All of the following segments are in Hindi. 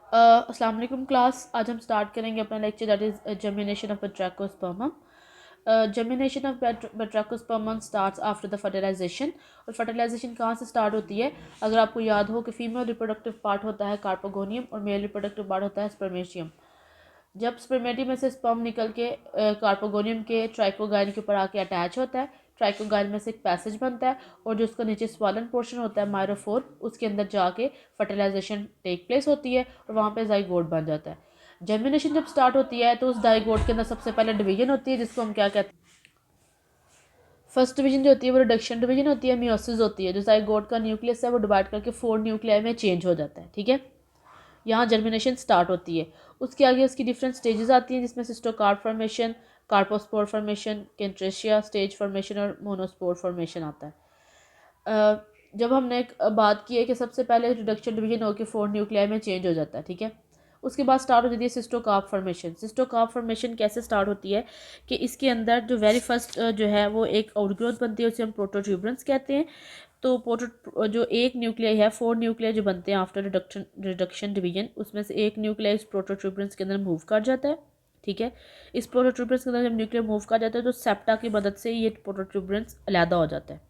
अस्सलाम वालेकुम क्लास। आज हम स्टार्ट करेंगे अपना lecture that is germination of Batrachospermum. Germination of Batrachospermum starts after the fertilisation. और फर्टिलाइजेशन कहाँ से स्टार्ट होती है? अगर आपको याद हो कि फीमेल रिप्रोडक्टिव पार्ट होता है कार्पोगोनियम और मेल रिप्रोडक्टिव पार्ट होता है स्पर्मेशियम। जब स्पर्मेटियम में से स्पर्म निकल के कार्पोगोनियम के ट्राइकोगाइल के ऊपर आके अटैच होता है, ट्राइकोगाइल में से एक पैसेज बनता है और जो उसका नीचे स्वालन पोर्शन होता है माइरोफोर, उसके अंदर जाके फर्टिलाइजेशन टेक प्लेस होती है और वहाँ पे जाइगोट बन जाता है। जर्मिनेशन जब स्टार्ट होती है तो उस जाइगोट के अंदर सबसे पहले डिवीजन होती है जिसको हम क्या कहते हैं? फर्स्ट डिवीजन जो होती है वो रिडक्शन डिवीजन होती है, मियोसिस होती है। जो जाइगोट का न्यूक्लियस है वो डिवाइड करके 4 न्यूक्लियाई में चेंज हो जाता है। ठीक है, यहाँ जर्मिनेशन स्टार्ट होती है। उसके आगे उसकी डिफरेंट स्टेजेस आती हैं जिसमें cystocarp formation, carpospore formation, Chantransia stage formation और मोनोस्पोर फॉर्मेशन आता है। जब हमने एक बात की है कि सबसे पहले रिडक्शन डिवीजन होकर 4 न्यूक्लियाई में चेंज हो जाता है। ठीक है, उसके बाद स्टार्ट हो जाती है सिस्टोकार्प फॉर्मेशन। सिस्टोकार्प फॉर्मेशन कैसे स्टार्ट होती है कि इसके अंदर जो वेरी फर्स्ट जो है वो एक आउटग्रोथ बनती है, उसे हम प्रोटोट्यूबरेंस कहते हैं। तो पोटो जो एक न्यूक्लियाई है, 4 न्यूक्लियाई जो बनते हैं आफ्टर रिडक्शन डिवीजन, उसमें से एक न्यूक्लियाई इस प्रोटोट्यूबरेंस के अंदर मूव कर जाता है। ठीक है, इस प्रोटोट्यूबरेंस के अंदर जब न्यूक्लियर मूव कर जाता है तो सेप्टा की मदद से ये प्रोटोट्यूबरेंस अलहदा हो जाता है।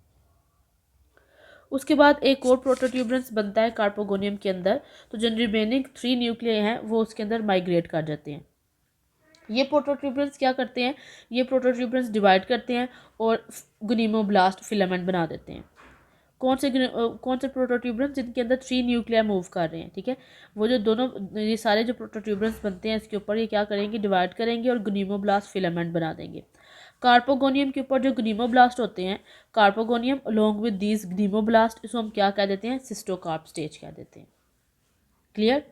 उसके बाद एक और प्रोटोट्यूबरेंस बनता है कार्पोगोनियम के अंदर। तो जो रिमेनिंग 3 न्यूक्लियाई हैं वो उसके अंदर माइग्रेट कर जाते हैं। ये प्रोटोट्यूबरेंस क्या करते हैं? ये प्रोटोट्यूबरेंस डिवाइड करते हैं और गुनीमोब्लास्ट फिलामेंट बना देते हैं। कौन से प्रोटोट्यूबरेंस? जिनके अंदर 3 न्यूक्लियर मूव कर रहे हैं। ठीक है, वो जो दोनों ये सारे जो प्रोटोट्यूबरेंस बनते हैं इसके ऊपर ये क्या करेंगे? डिवाइड करेंगे और गुनीमोब्लास्ट फिलामेंट बना देंगे। कार्पोगोनियम के ऊपर जो ग्नीमोब्लास्ट होते हैं, कार्पोगोनियम अलोंग विद दीज ग्नीमोब्लास्ट, इसको हम क्या कह देते हैं? सिस्टोकार्प स्टेज कह देते हैं। क्लियर?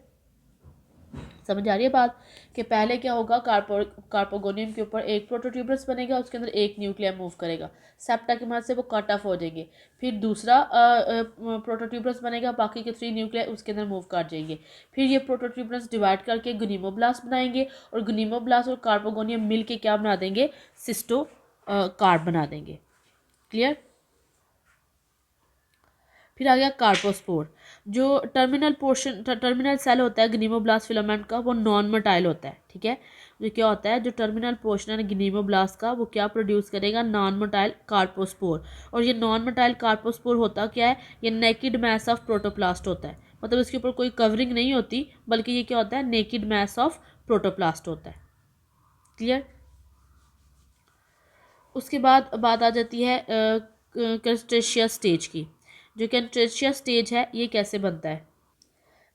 समझ आ रही है बात कि पहले क्या होगा? कार्पोगोनियम के ऊपर एक प्रोटोट्यूबरस बनेगा, उसके अंदर एक न्यूक्लियर मूव करेगा, सेप्टा की मदद से वो कट ऑफ हो जाएंगे। फिर दूसरा प्रोटोट्यूबरस बनेगा, बाकी के 3 न्यूक्लियर उसके अंदर मूव कर जाएंगे। फिर ये प्रोटोट्यूबरस डिवाइड करके गुनीमोब्लास्ट बनाएंगे और गुनीमोब्लास्ट और कार्पोगोनियम मिल के क्या बना देंगे? सिस्टो कार्प बना देंगे। क्लियर? फिर आ गया कार्पोस्पोर। जो टर्मिनल सेल होता है ग्नीमोब्लास्ट फिलामेंट का, वो नॉन मोटाइल होता है। ठीक है, जो क्या होता है, जो टर्मिनल पोर्शन है ग्नीमोब्लास्ट का, वो क्या प्रोड्यूस करेगा? Non motile carpospore. और ये नॉन मोटाइल कार्पोस्पोर होता क्या है? ये नेकिड मैस ऑफ प्रोटोप्लास्ट होता है। मतलब इसके ऊपर कोई कवरिंग नहीं होती, बल्कि ये क्या होता है? नेकिड मैस ऑफ प्रोटोप्लास्ट होता है। क्लियर? उसके बाद बात आ जाती है क्रस्टेशिया स्टेज की। जो क्रस्टेशिया स्टेज है ये कैसे बनता है?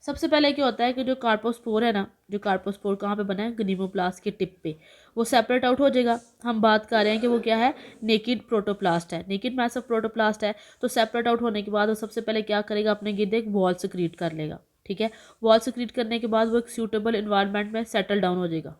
सबसे पहले क्या होता है कि जो कार्पोस्पोर है ना, जो कार्पोस्पोर कहाँ पे बना है? ग्नीमोप्लास्ट के टिप पे, वो सेपरेट आउट हो जाएगा। हम बात कर रहे हैं कि वो क्या है? नेकिड प्रोटोप्लास्ट है, नेकिड मैस ऑफ प्रोटोप्लास्ट है। तो सेपरेट आउट होने के बाद वो सबसे पहले क्या करेगा? अपने गिर्द एक वॉल सिक्रीट कर लेगा। ठीक है, वॉल सिक्रीट करने के बाद वो एक सूटेबल इन्वायरमेंट में सेटल डाउन हो जाएगा।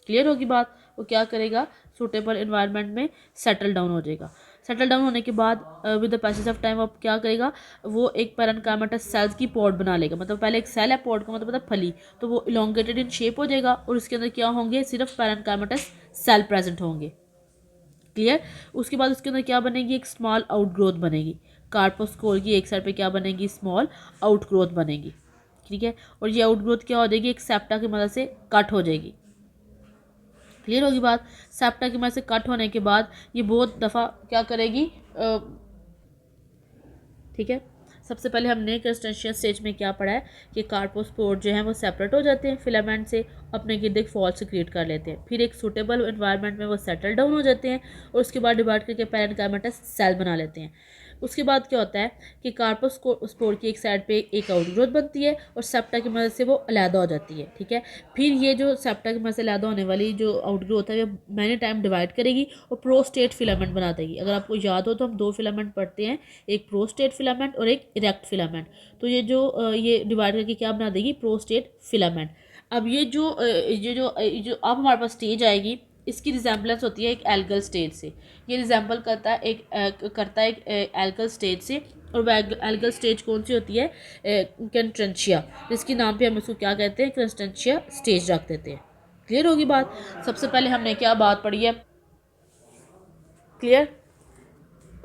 क्लियर होगी बात? वो क्या करेगा? सूटेबल इन्वायरमेंट में सेटल डाउन हो जाएगा। सेटल डाउन होने के बाद with the passage of time अब क्या करेगा? वो एक पैरेन्काइमेटस सेल्स की पॉड बना लेगा। मतलब पहले एक सेल है, पॉड का मतलब फली, तो वो इलोंगेटेड इन शेप हो जाएगा और उसके अंदर क्या होंगे? सिर्फ पैरेन्काइमेटस सेल प्रेजेंट होंगे। क्लियर? उसके बाद उसके अंदर क्या बनेगी? एक स्मॉल आउटग्रोथ बनेगी। कार्पोस्पोर की एक साइड पे क्या बनेगी? स्मॉल आउटग्रोथ बनेगी। ठीक है, और ये आउटग्रोथ क्या हो जाएगी? एक सेप्टा की मदद से कट हो जाएगी। क्लियर होगी बात? सेप्टा की मदद से कट होने के बाद ये बहुत दफ़ा क्या करेगी? ठीक है, सबसे पहले हमने क्रस्टेशियन स्टेज में क्या पढ़ा है कि कार्पोस्पोर जो है वो सेपरेट हो जाते हैं फिलामेंट से, अपने गिर्द एक फॉल क्रिएट कर लेते हैं। फिर एक सूटेबल एनवायरनमेंट में वो सेटल डाउन हो जाते हैं और उसके बाद डिवाइड करके पैरेन्काइमेटस सेल बना लेते हैं। उसके बाद क्या होता है कि कार्पोस्पोर की एक साइड पे एक आउटग्रोथ बनती है और सेप्टा की मदद से वो अलहदा हो जाती है। ठीक है, फिर ये जो सेप्टा की मदद से अलहदा होने वाली जो आउटग्रोथ है वो मैनी टाइम डिवाइड करेगी और प्रोस्टेट फिलामेंट बना देगी। अगर आपको याद हो तो हम 2 फिलामेंट पढ़ते हैं, एक प्रोस्टेट फिलामेंट और एक इरेक्ट फिलामेंट। तो ये जो ये डिवाइड करके क्या बना देगी? Prostate filament. अब ये जो अब हमारे पास स्टेज आएगी, इसकी रिजेंबलेंस होती है एक एल्गल स्टेज से। ये रिजेंबल करता है एक एल्गल स्टेज से। और वह एल्गल स्टेज कौन सी होती है? कंट्रेंशिया, जिसके नाम पे हम इसको क्या कहते हैं? कंट्रेंशिया स्टेज रख देते हैं। क्लियर होगी बात? सबसे पहले हमने क्या बात पढ़ी है? क्लियर?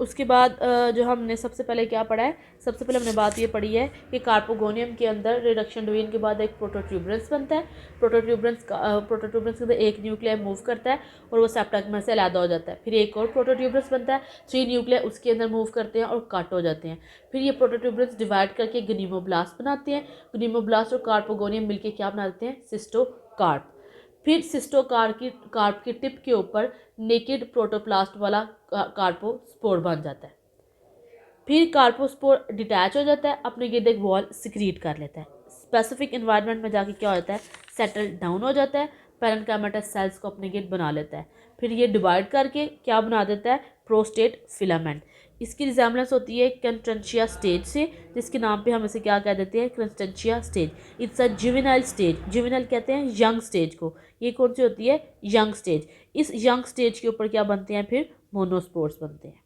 उसके बाद जो हमने सबसे पहले क्या पढ़ा है, सबसे पहले हमने बात ये पढ़ी है कि कार्पोगोनियम के अंदर रिडक्शन डिवीजन के बाद एक प्रोटोट्यूबरेंस बनता है। प्रोटोट्यूबरेंस के अंदर एक न्यूक्लियर मूव करता है और वो सेप्टेगमा से अलग हो जाता है। फिर एक और प्रोटोट्यूबरेंस बनता है, 3 न्यूक्लियर उसके अंदर मूव करते हैं और कट हो जाते हैं। फिर ये प्रोटोट्यूबरेंस डिवाइड करके गनीमोब्लास्ट बनाते हैं। गनीमोब्लास्ट और कार्पोगोनियम मिलकर क्या बनाते हैं, सिस्टोकार्प। फिर कार्प की टिप के ऊपर नेकेड प्रोटोप्लास्ट वाला कार्पोस्पोर बन जाता है। फिर कार्पोस्पोर डिटैच हो जाता है, अपने गिर्द एक वॉल सिक्रीट कर लेता है। स्पेसिफिक एनवायरनमेंट में जाके क्या होता है, सेटल डाउन हो जाता है, पैरेन्काइमेटस सेल्स को अपने गिर्द बना लेता है। फिर ये डिवाइड करके क्या बना देता है, प्रोस्टेट फिलामेंट। इसकी रिजेम्बलेंस होती है कंस्टेंशिया स्टेज से, जिसके नाम पे हम इसे क्या कह देते हैं, Chantransia stage. It's a juvenile stage. Juvenile कहते हैं यंग स्टेज को। ये कौन सी होती है, यंग स्टेज। इस यंग स्टेज के ऊपर क्या बनते हैं, फिर मोनोस्पोर्स बनते हैं।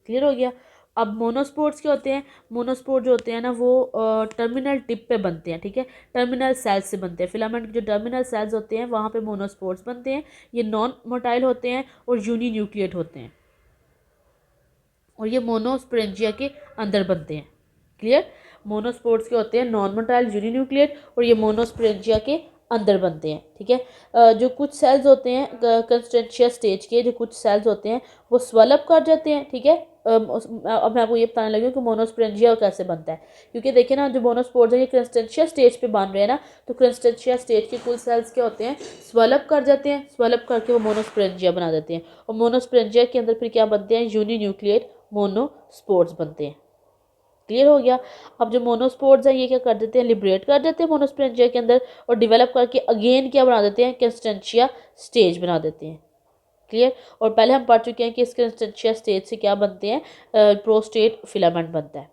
क्लियर हो गया। अब मोनोस्पोर्स क्या होते हैं, मोनोस्पोर जो होते हैं ना वो टर्मिनल टिप पे बनते हैं, ठीक है, टर्मिनल सेल्स से बनते हैं। फिलामेंट के जो टर्मिनल सेल्स होते हैं वहाँ पे मोनोस्पोर्स बनते हैं। ये नॉन मोटाइल होते हैं और यूनिन्यूक्लिएट होते हैं और ये मोनोस्पोरेंजिया के अंदर बनते हैं। क्लियर। मोनोस्पोर्स के होते हैं नॉन मोटाइल यूनिन्यूक्लिएट और ये मोनोस्पोरेंजिया के अंदर बनते हैं, ठीक है। जो कुछ सेल्स होते हैं कंस्टेंशिया स्टेज के, जो कुछ सेल्स होते हैं वो स्वेलअप कर जाते हैं, ठीक है। अब मैं आपको ये बताने लगी हूँ कि मोनोस्पोरेंजिया कैसे बनता है, क्योंकि देखिए ना जो मोनोस्पोर्स है ये कंस्टेंशिया स्टेज पे बन रहे हैं ना, तो कंस्टेंशिया स्टेज के कुल सेल्स क्या होते हैं, स्वेलअप कर जाते हैं, स्वेलअप करके वो मोनोस्पोरेंजिया बना देते हैं और मोनोस्पोरेंजिया के अंदर फिर क्या बनते हैं, यूनिन्यूक्लिएट मोनोस्पोर्स बनते हैं। क्लियर हो गया। अब जो मोनोस्पोर्स हैं ये क्या कर देते हैं, लिबरेट कर देते हैं मोनोस्पोरेंजिया के अंदर और डेवलप करके अगेन क्या बना देते हैं, कंस्टेंशिया स्टेज बना देते हैं। क्लियर। और पहले हम पढ़ चुके हैं कि इस कंस्टेंशिया स्टेज से क्या बनते हैं, प्रोस्टेट फिलामेंट बनता है।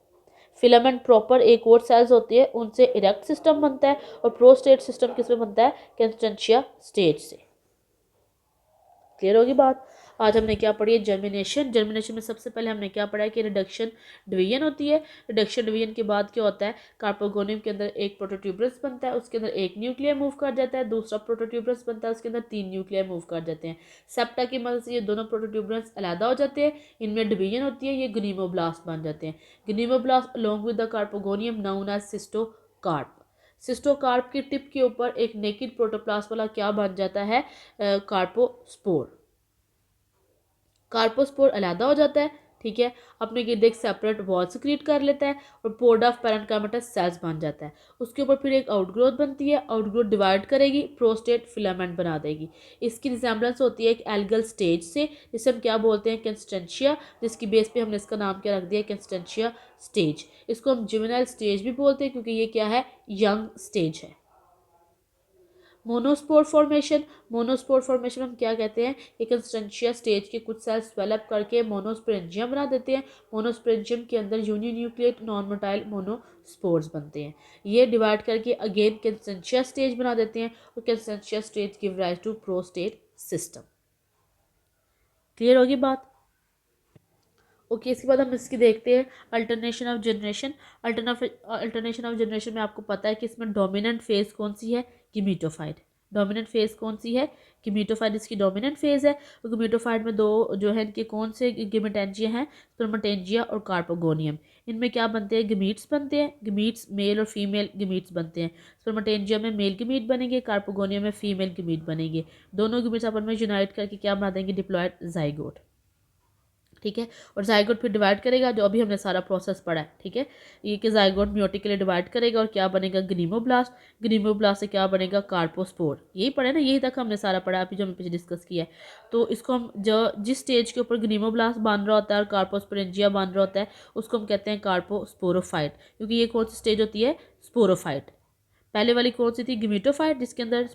फिलामेंट प्रॉपर एक और सेल्स होती है उनसे इरेक्ट सिस्टम बनता है और प्रोस्टेट सिस्टम किस में बनता है, कंस्टेंशिया स्टेज से। क्लियर होगी बात। आज हमने क्या पढ़ी है, जर्मिनेशन। जर्मिनेशन में सबसे पहले हमने क्या पढ़ा है कि रिडक्शन डिवीजन होती है। रिडक्शन डिवीजन के बाद क्या होता है, कार्पोगोनियम के अंदर एक प्रोटोट्यूबरस बनता है, उसके अंदर एक न्यूक्लियर मूव कर जाता है, दूसरा प्रोटोट्यूबरस बनता है, उसके अंदर 3 न्यूक्लियर मूव कर जाते हैं। सेप्टा की मदद से ये दोनों प्रोटोट्यूबरस अलग हो जाते हैं, इनमें डिवीजन होती है, ये गनीमोब्लास्ट बन जाते हैं। Gonimoblast along with the carpogonium known as cystocarp. Cystocarp की टिप के ऊपर एक नेकेड प्रोटोप्लास्ट वाला क्या बन जाता है, कार्पोस्पोर। कार्पोस्पोर अलहदा हो जाता है, ठीक है, अपने गिर्द एक सेपरेट वॉल सिक्रीट कर लेता है और पोड ऑफ पैरेन्काइमेटस सेल्स बन जाता है। उसके ऊपर फिर एक आउटग्रोथ बनती है, आउटग्रोथ डिवाइड करेगी, प्रोस्टेट फिलामेंट बना देगी। इसकी रिजेम्बलेंस होती है एक एल्गल स्टेज से, जिसे हम क्या बोलते हैं, कंस्टेंशिया, जिसकी बेस पे हमने इसका नाम क्या रख दिया, कंस्टेंशिया स्टेज। इसको हम जुवेनाइल स्टेज भी बोलते हैं क्योंकि ये क्या है, यंग स्टेज है। मोनोस्पोर फॉर्मेशन। मोनोस्पोर फॉर्मेशन हम क्या कहते हैं, एक कंस्टेंशिया स्टेज के कुछ सेल्स डेवलप करके मोनोस्पोरेंजियम बना देते हैं। मोनोस्पोरेंजियम के अंदर यूनिन्यूक्लिएट नॉन मोटाइल मोनोस्पोर्स बनते हैं। ये डिवाइड करके अगेन कंस्टेंशिया स्टेज बना देते हैं और Chantransia stage give rise to prostrate system. Clear होगी बात। ओके, इसके बाद हम इसकी देखते हैं alternation of generation. Alternation of generation में आपको पता है कि इसमें डोमिनेंट फेज कौन सी है, गिमीटोफाइट। डोमिनेंट फेज कौन सी है, गिमीटोफाइट इसकी डोमिनेंट फेज है। तो गिमीटोफाइट में दो जो है इनके कौन से गिमेटेंजिया हैं, स्पर्मेटेंजिया और कार्पोगोनियम। इनमें क्या बनते हैं, गिमीट्स बनते हैं। गिमीट्स मेल और फीमेल गिमीट्स बनते हैं। स्पर्मेटेंजिया में मेल गिमीट बनेंगे, कार्पोगोनियम में फीमेल गिमीट बनेंगे। दोनों गिमीट्स आपस में यूनाइट करके क्या बना देंगे, डिप्लॉयड जाइगोट, ठीक है। और जाइगोट फिर डिवाइड करेगा, जो अभी हमने सारा प्रोसेस पढ़ा है, ठीक है। ये कि जाइगोट मियोटिकली डिवाइड करेगा और क्या बनेगा, गनीमोब्लास्ट। गनीमोब्लास्ट से क्या बनेगा, कार्पोस्पोर। यही पढ़ा है ना, यही तक हमने सारा पढ़ा, अभी जो हमने पीछे डिस्कस किया है। तो इसको हम जो जिस स्टेज के ऊपर गनीमोब्लास्ट बन रहा होता है और कार्पोस्पोरेंजिया बन रहा होता है उसको हम कहते हैं कार्पोस्पोरोफाइट, क्योंकि ये कौन सी स्टेज होती है, स्पोरोफाइट। पहले वाली कौन सी थी, गिमीटोफाइट, जिसके अंदर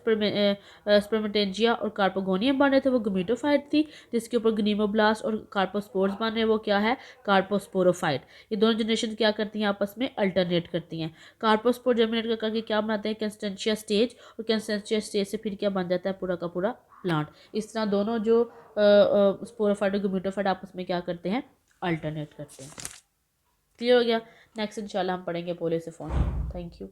स्पर्मेटेंजिया और कार्पोगोनियम बन रहे थे, वो गिमीटोफाइट थी। जिसके ऊपर गनीमोब्लास्ट और कार्पोस्पोर्स बन रहे हैं वो क्या है, कार्पोस्पोरोफाइट। ये दोनों जनरेशन क्या करती हैं, आपस में अल्टरनेट करती हैं। कार्पोस्पोर जर्मिनेट करके क्या बनाते हैं, कंस्टेंशिया स्टेज, और कंस्टेंशिया स्टेज से फिर क्या बन जाता है, पूरा का पूरा प्लांट। इस तरह दोनों जो स्पोरोफाइट और गिमीटोफाइट आपस में क्या करते हैं, अल्टरनेट करते हैं। क्लियर हो गया। नेक्स्ट इंशाल्लाह हम पढ़ेंगे पोलिसिफॉन। Thank you.